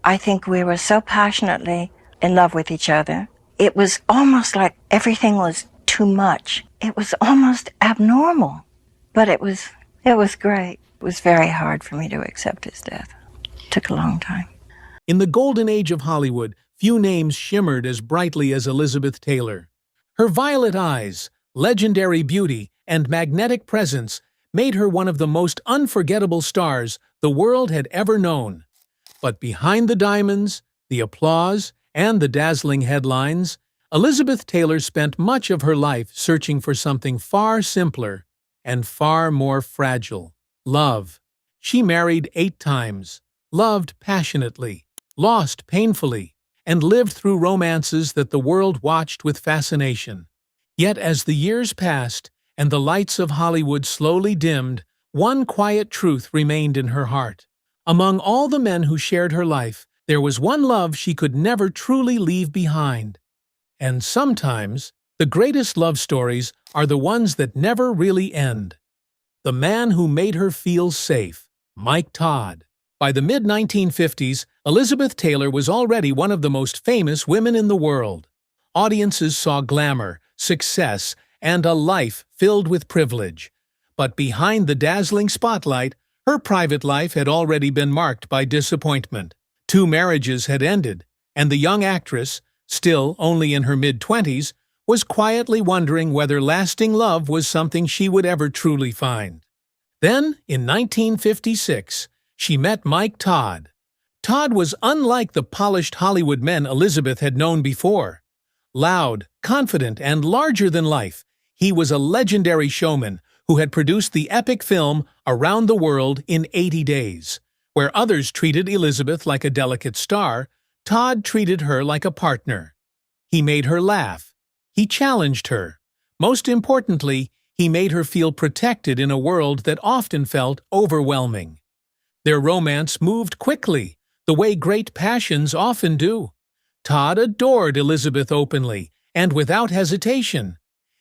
I think we were so passionately in love with each other. It was almost like everything was too much. It was almost abnormal, but it was great. It was very hard for me to accept his death. It took a long time. In the golden age of Hollywood, few names shimmered as brightly as Elizabeth Taylor. Her violet eyes, legendary beauty, and magnetic presence made her one of the most unforgettable stars the world had ever known. But behind the diamonds, the applause, and the dazzling headlines, Elizabeth Taylor spent much of her life searching for something far simpler and far more fragile: love. She married 8 times, loved passionately, lost painfully, and lived through romances that the world watched with fascination. Yet as the years passed and the lights of Hollywood slowly dimmed, one quiet truth remained in her heart. Among all the men who shared her life, there was one love she could never truly leave behind. And sometimes, the greatest love stories are the ones that never really end. The man who made her feel safe, Mike Todd. By the mid-1950s, Elizabeth Taylor was already one of the most famous women in the world. Audiences saw glamour, success, and a life filled with privilege. But behind the dazzling spotlight, her private life had already been marked by disappointment. 2 marriages had ended, and the young actress, still only in her mid-20s, was quietly wondering whether lasting love was something she would ever truly find. Then, in 1956, she met Mike Todd. Todd was unlike the polished Hollywood men Elizabeth had known before. Loud, confident, and larger than life, he was a legendary showman who had produced the epic film Around the World in 80 Days. Where others treated Elizabeth like a delicate star, Todd treated her like a partner. He made her laugh. He challenged her. Most importantly, he made her feel protected in a world that often felt overwhelming. Their romance moved quickly, the way great passions often do. Todd adored Elizabeth openly and without hesitation.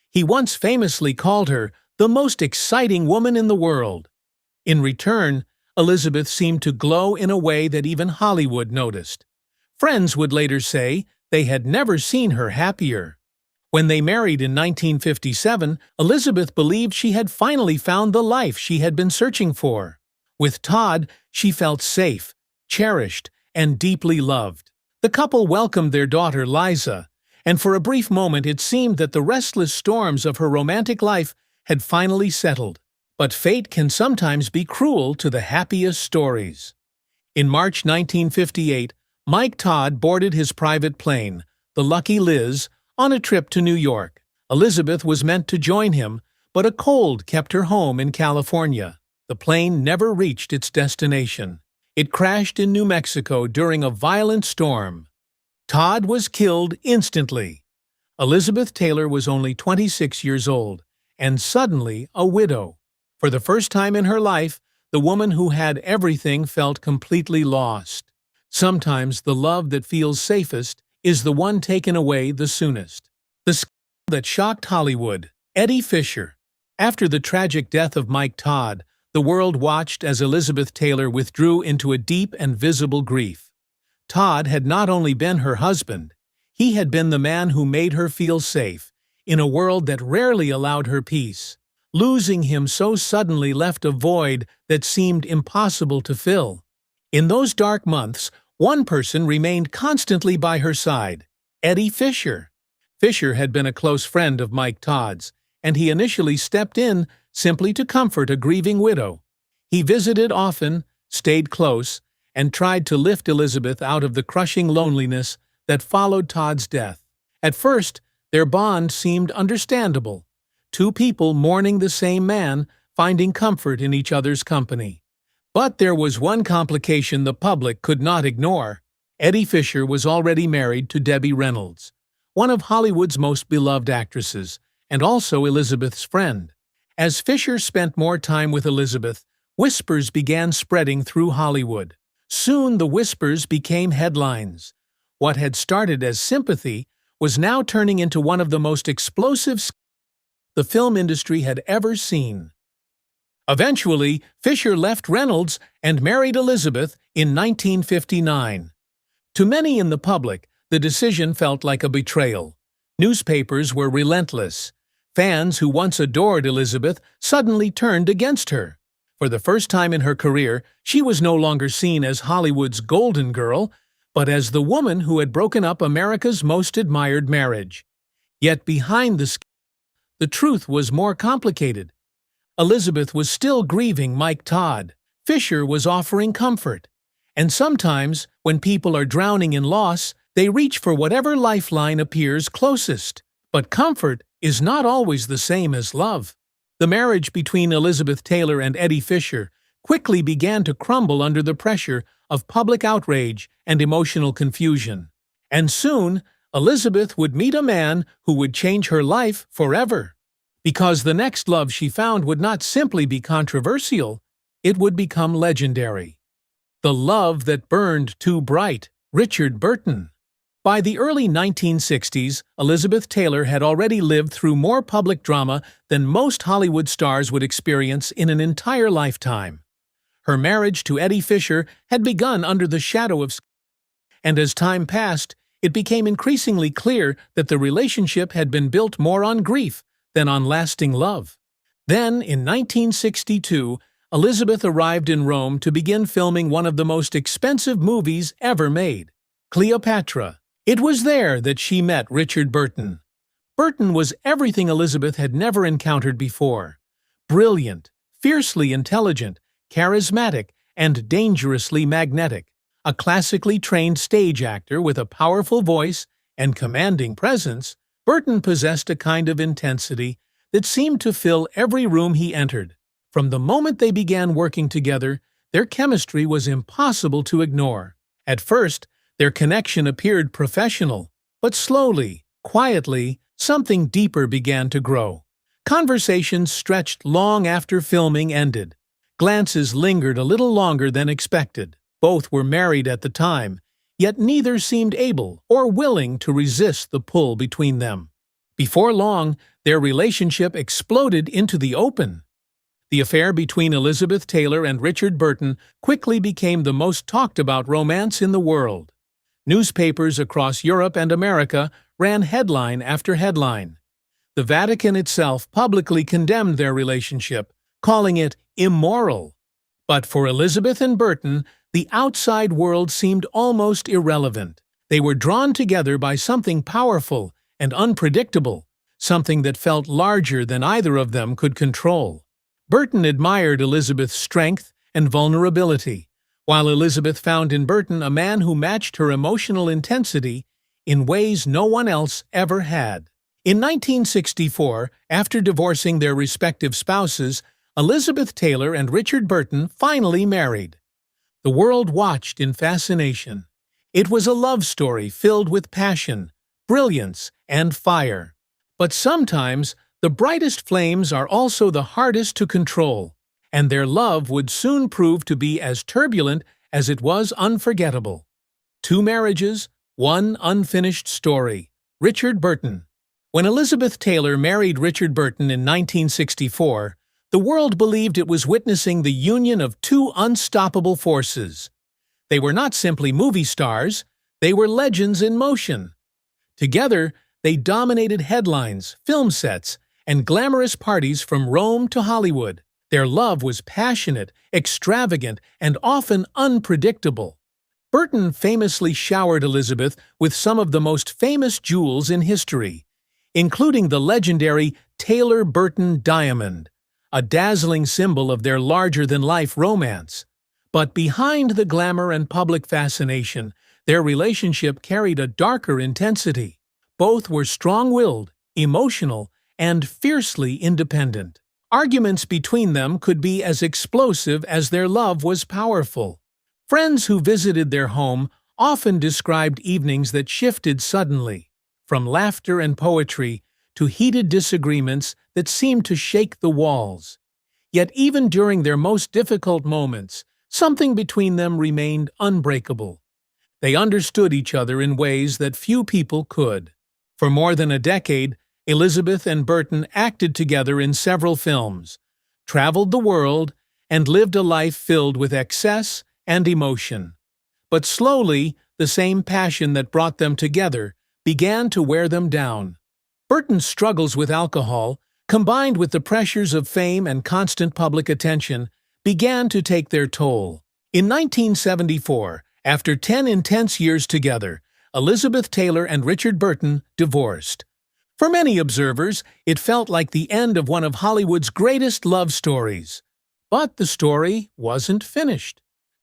He once famously called her the most exciting woman in the world. In return, Elizabeth seemed to glow in a way that even Hollywood noticed. Friends would later say they had never seen her happier. When they married in 1957, Elizabeth believed she had finally found the life she had been searching for. With Todd, she felt safe, cherished, and deeply loved. The couple welcomed their daughter Liza, and for a brief moment it seemed that the restless storms of her romantic life had finally settled. But fate can sometimes be cruel to the happiest stories. In March 1958, Mike Todd boarded his private plane, the Lucky Liz, on a trip to New York. Elizabeth was meant to join him, but a cold kept her home in California. The plane never reached its destination. It crashed in New Mexico during a violent storm. Todd was killed instantly. Elizabeth Taylor was only 26 years old, and suddenly a widow. For the first time in her life, the woman who had everything felt completely lost. Sometimes the love that feels safest is the one taken away the soonest. The scandal that shocked Hollywood, Eddie Fisher. After the tragic death of Mike Todd, the world watched as Elizabeth Taylor withdrew into a deep and visible grief. Todd had not only been her husband, he had been the man who made her feel safe in a world that rarely allowed her peace. Losing him so suddenly left a void that seemed impossible to fill. In those dark months, one person remained constantly by her side: Eddie Fisher. Fisher had been a close friend of Mike Todd's, and he initially stepped in simply to comfort a grieving widow. He visited often, stayed close, and tried to lift Elizabeth out of the crushing loneliness that followed Todd's death. At first, their bond seemed understandable. 2 people mourning the same man, finding comfort in each other's company. But there was one complication the public could not ignore. Eddie Fisher was already married to Debbie Reynolds, one of Hollywood's most beloved actresses, and also Elizabeth's friend. As Fisher spent more time with Elizabeth, whispers began spreading through Hollywood. Soon the whispers became headlines. What had started as sympathy was now turning into one of the most explosive scandals the film industry had ever seen. Eventually, Fisher left Reynolds and married Elizabeth in 1959. To many in the public, the decision felt like a betrayal. Newspapers were relentless. Fans who once adored Elizabeth suddenly turned against her. For the first time in her career, she was no longer seen as Hollywood's golden girl, but as the woman who had broken up America's most admired marriage. Yet behind the truth was more complicated. Elizabeth was still grieving Mike Todd. Fisher was offering comfort. And sometimes, when people are drowning in loss, they reach for whatever lifeline appears closest. But comfort is not always the same as love. The marriage between Elizabeth Taylor and Eddie Fisher quickly began to crumble under the pressure of public outrage and emotional confusion. And soon, Elizabeth would meet a man who would change her life forever. Because the next love she found would not simply be controversial, it would become legendary. The love that burned too bright, Richard Burton. By the early 1960s, Elizabeth Taylor had already lived through more public drama than most Hollywood stars would experience in an entire lifetime. Her marriage to Eddie Fisher had begun under the shadow of and as time passed, it became increasingly clear that the relationship had been built more on grief than on lasting love. Then, in 1962, Elizabeth arrived in Rome to begin filming one of the most expensive movies ever made, Cleopatra. It was there that she met Richard Burton. Burton was everything Elizabeth had never encountered before. Brilliant, fiercely intelligent, charismatic, and dangerously magnetic. A classically trained stage actor with a powerful voice and commanding presence, Burton possessed a kind of intensity that seemed to fill every room he entered. From the moment they began working together, their chemistry was impossible to ignore. At first, their connection appeared professional, but slowly, quietly, something deeper began to grow. Conversations stretched long after filming ended. Glances lingered a little longer than expected. Both were married at the time, yet neither seemed able or willing to resist the pull between them. Before long, their relationship exploded into the open. The affair between Elizabeth Taylor and Richard Burton quickly became the most talked-about romance in the world. Newspapers across Europe and America ran headline after headline. The Vatican itself publicly condemned their relationship, calling it immoral. But for Elizabeth and Burton, the outside world seemed almost irrelevant. They were drawn together by something powerful and unpredictable, something that felt larger than either of them could control. Burton admired Elizabeth's strength and vulnerability, while Elizabeth found in Burton a man who matched her emotional intensity in ways no one else ever had. In 1964, after divorcing their respective spouses, Elizabeth Taylor and Richard Burton finally married. The world watched in fascination. It was a love story filled with passion, brilliance, and fire. But sometimes, the brightest flames are also the hardest to control, and their love would soon prove to be as turbulent as it was unforgettable. 2 marriages, 1 unfinished story. Richard Burton. When Elizabeth Taylor married Richard Burton in 1964, the world believed it was witnessing the union of 2 unstoppable forces. They were not simply movie stars, they were legends in motion. Together, they dominated headlines, film sets, and glamorous parties from Rome to Hollywood. Their love was passionate, extravagant, and often unpredictable. Burton famously showered Elizabeth with some of the most famous jewels in history, including the legendary Taylor-Burton diamond, a dazzling symbol of their larger-than-life romance. But behind the glamour and public fascination, their relationship carried a darker intensity. Both were strong-willed, emotional, and fiercely independent. Arguments between them could be as explosive as their love was powerful. Friends who visited their home often described evenings that shifted suddenly, from laughter and poetry to heated disagreements that seemed to shake the walls. Yet even during their most difficult moments, something between them remained unbreakable. They understood each other in ways that few people could. For more than a decade, Elizabeth and Burton acted together in several films, traveled the world, and lived a life filled with excess and emotion. But slowly, the same passion that brought them together, began to wear them down. Burton's struggles with alcohol, combined with the pressures of fame and constant public attention, began to take their toll. In 1974, after 10 intense years together, Elizabeth Taylor and Richard Burton divorced. For many observers, it felt like the end of one of Hollywood's greatest love stories. But the story wasn't finished.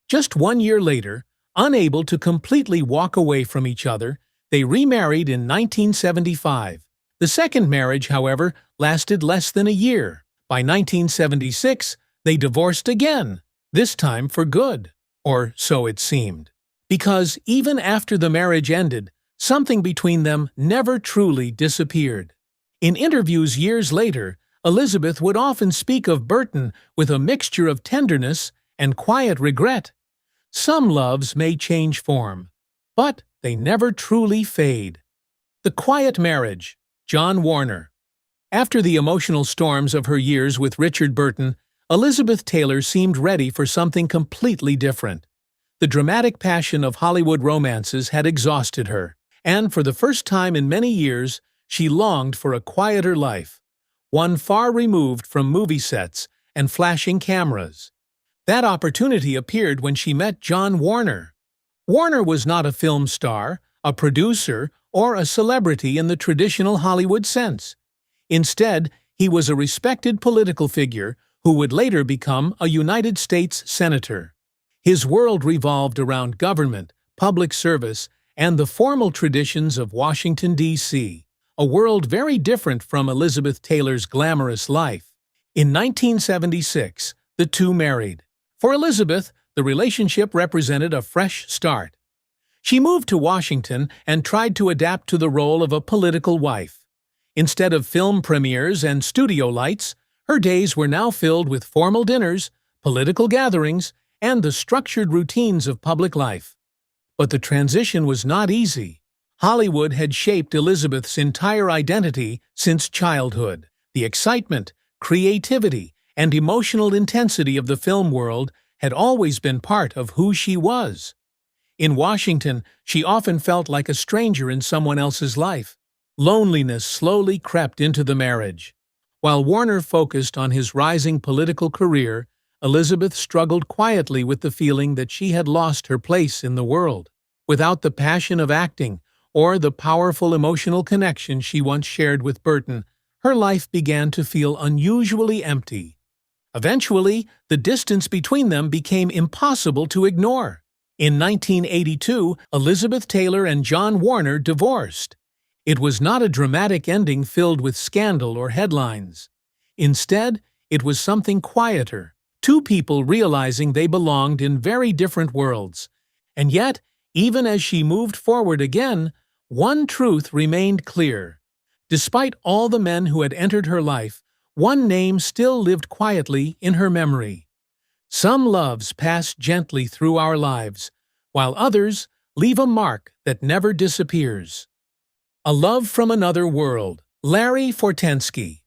Just 1 year later, unable to completely walk away from each other, they remarried in 1975. The second marriage, however, lasted less than a year. By 1976, they divorced again, this time for good, or so it seemed. Because even after the marriage ended, something between them never truly disappeared. In interviews years later, Elizabeth would often speak of Burton with a mixture of tenderness and quiet regret. Some loves may change form, but they never truly fade. The Quiet Marriage, John Warner. After the emotional storms of her years with Richard Burton, Elizabeth Taylor seemed ready for something completely different. The dramatic passion of Hollywood romances had exhausted her, and for the first time in many years, she longed for a quieter life, one far removed from movie sets and flashing cameras. That opportunity appeared when she met John Warner. Warner was not a film star, a producer, or a celebrity in the traditional Hollywood sense. Instead, he was a respected political figure who would later become a United States Senator. His world revolved around government, public service, and the formal traditions of Washington, D.C., a world very different from Elizabeth Taylor's glamorous life. In 1976, the two married. For Elizabeth, the relationship represented a fresh start. She moved to Washington and tried to adapt to the role of a political wife. Instead of film premieres and studio lights, her days were now filled with formal dinners, political gatherings, and the structured routines of public life. But the transition was not easy. Hollywood had shaped Elizabeth's entire identity since childhood. The excitement, creativity, and emotional intensity of the film world had always been part of who she was. In Washington, she often felt like a stranger in someone else's life. Loneliness slowly crept into the marriage. While Warner focused on his rising political career, Elizabeth struggled quietly with the feeling that she had lost her place in the world. Without the passion of acting or the powerful emotional connection she once shared with Burton, her life began to feel unusually empty. Eventually, the distance between them became impossible to ignore. In 1982, Elizabeth Taylor and John Warner divorced. It was not a dramatic ending filled with scandal or headlines. Instead, it was something quieter, two people realizing they belonged in very different worlds. And yet, even as she moved forward again, one truth remained clear. Despite all the men who had entered her life, one name still lived quietly in her memory. Some loves pass gently through our lives, while others leave a mark that never disappears. A Love from Another World, Larry Fortensky.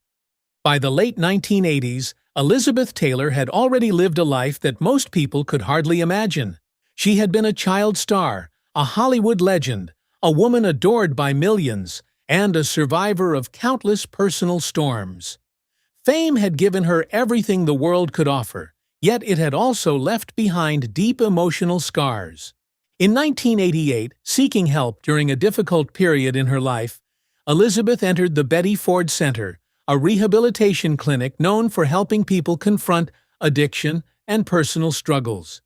By the late 1980s, Elizabeth Taylor had already lived a life that most people could hardly imagine. She had been a child star, a Hollywood legend, a woman adored by millions, and a survivor of countless personal storms. Fame had given her everything the world could offer, yet it had also left behind deep emotional scars. In 1988, seeking help during a difficult period in her life, Elizabeth entered the Betty Ford Center, a rehabilitation clinic known for helping people confront addiction and personal struggles.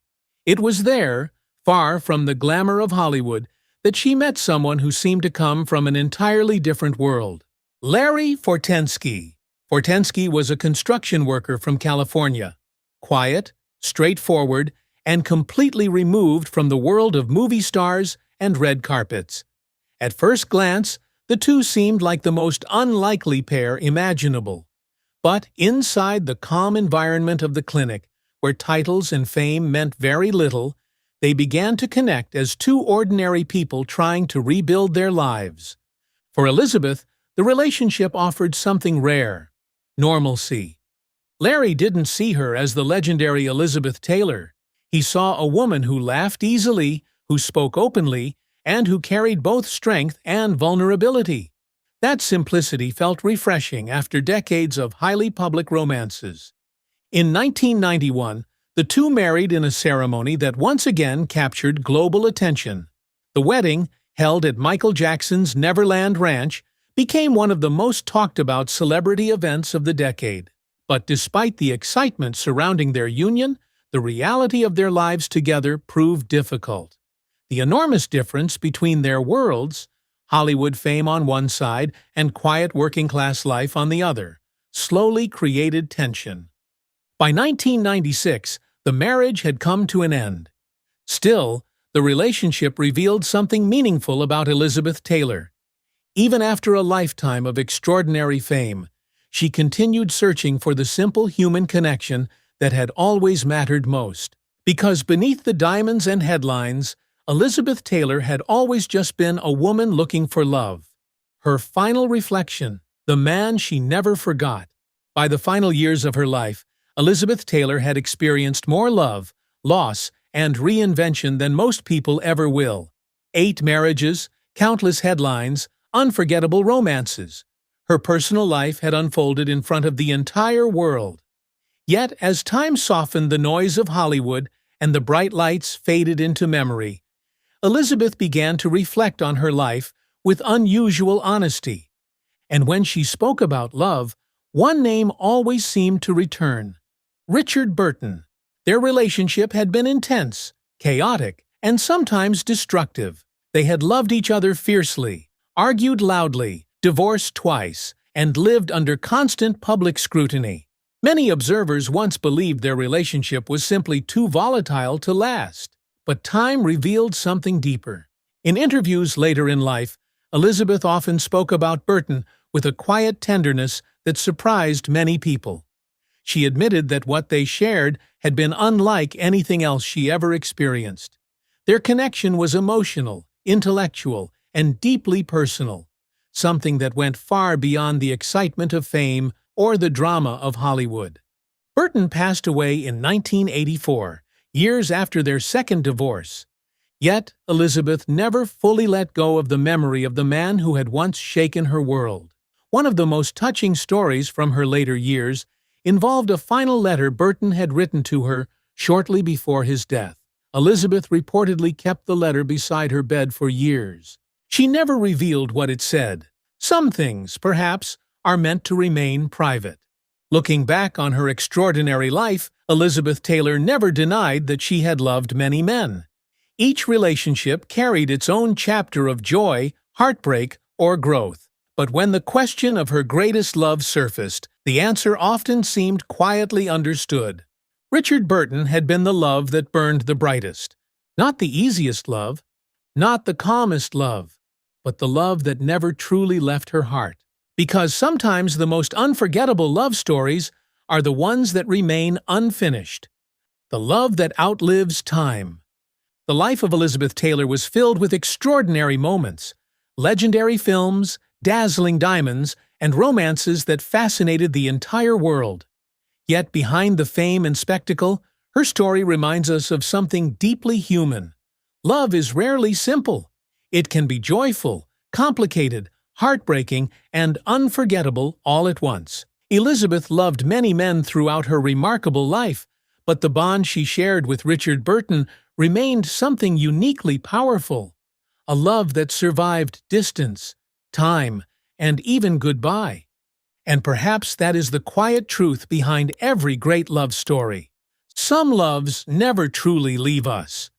It was there, far from the glamour of Hollywood, that she met someone who seemed to come from an entirely different world. Larry Fortensky. Fortensky was a construction worker from California. Quiet, straightforward, and completely removed from the world of movie stars and red carpets. At first glance, the two seemed like the most unlikely pair imaginable. But inside the calm environment of the clinic, where titles and fame meant very little, they began to connect as two ordinary people trying to rebuild their lives. For Elizabeth, the relationship offered something rare: normalcy. Larry didn't see her as the legendary Elizabeth Taylor. He saw a woman who laughed easily, who who spoke openly, and who carried both strength and vulnerability. That simplicity felt refreshing after decades of highly public romances. In 1991, the two married in a ceremony that once again captured global attention. The wedding, held at Michael Jackson's Neverland Ranch, became one of the most talked-about celebrity events of the decade. But despite the excitement surrounding their union, the reality of their lives together proved difficult. The enormous difference between their worlds, Hollywood fame on one side and quiet working-class life on the other, slowly created tension. By 1996, the marriage had come to an end. Still, the relationship revealed something meaningful about Elizabeth Taylor. Even after a lifetime of extraordinary fame, she continued searching for the simple human connection that had always mattered most. Because beneath the diamonds and headlines, Elizabeth Taylor had always just been a woman looking for love. Her final reflection, the man she never forgot. By the final years of her life, Elizabeth Taylor had experienced more love, loss, and reinvention than most people ever will. 8 marriages, countless headlines, unforgettable romances. Her personal life had unfolded in front of the entire world. Yet, as time softened the noise of Hollywood and the bright lights faded into memory, Elizabeth began to reflect on her life with unusual honesty. And when she spoke about love, one name always seemed to return: Richard Burton. Their relationship had been intense, chaotic, and sometimes destructive. They had loved each other fiercely, argued loudly, divorced twice, and lived under constant public scrutiny. Many observers once believed their relationship was simply too volatile to last. But time revealed something deeper. In interviews later in life, Elizabeth often spoke about Burton with a quiet tenderness that surprised many people. She admitted that what they shared had been unlike anything else she ever experienced. Their connection was emotional, intellectual, and deeply personal, something that went far beyond the excitement of fame or the drama of Hollywood. Burton passed away in 1984, years after their second divorce. Yet, Elizabeth never fully let go of the memory of the man who had once shaken her world. One of the most touching stories from her later years involved a final letter Burton had written to her shortly before his death. Elizabeth reportedly kept the letter beside her bed for years. She never revealed what it said. Some things, perhaps, are meant to remain private. Looking back on her extraordinary life, Elizabeth Taylor never denied that she had loved many men. Each relationship carried its own chapter of joy, heartbreak, or growth. But when the question of her greatest love surfaced, the answer often seemed quietly understood. Richard Burton had been the love that burned the brightest. Not the easiest love, not the calmest love, but the love that never truly left her heart. Because sometimes the most unforgettable love stories are the ones that remain unfinished. The love that outlives time. The life of Elizabeth Taylor was filled with extraordinary moments, legendary films, dazzling diamonds, and romances that fascinated the entire world. Yet behind the fame and spectacle, her story reminds us of something deeply human. Love is rarely simple. It can be joyful, complicated, heartbreaking, and unforgettable all at once. Elizabeth loved many men throughout her remarkable life, but the bond she shared with Richard Burton remained something uniquely powerful. A love that survived distance, time, and even goodbye. And perhaps that is the quiet truth behind every great love story. Some loves never truly leave us.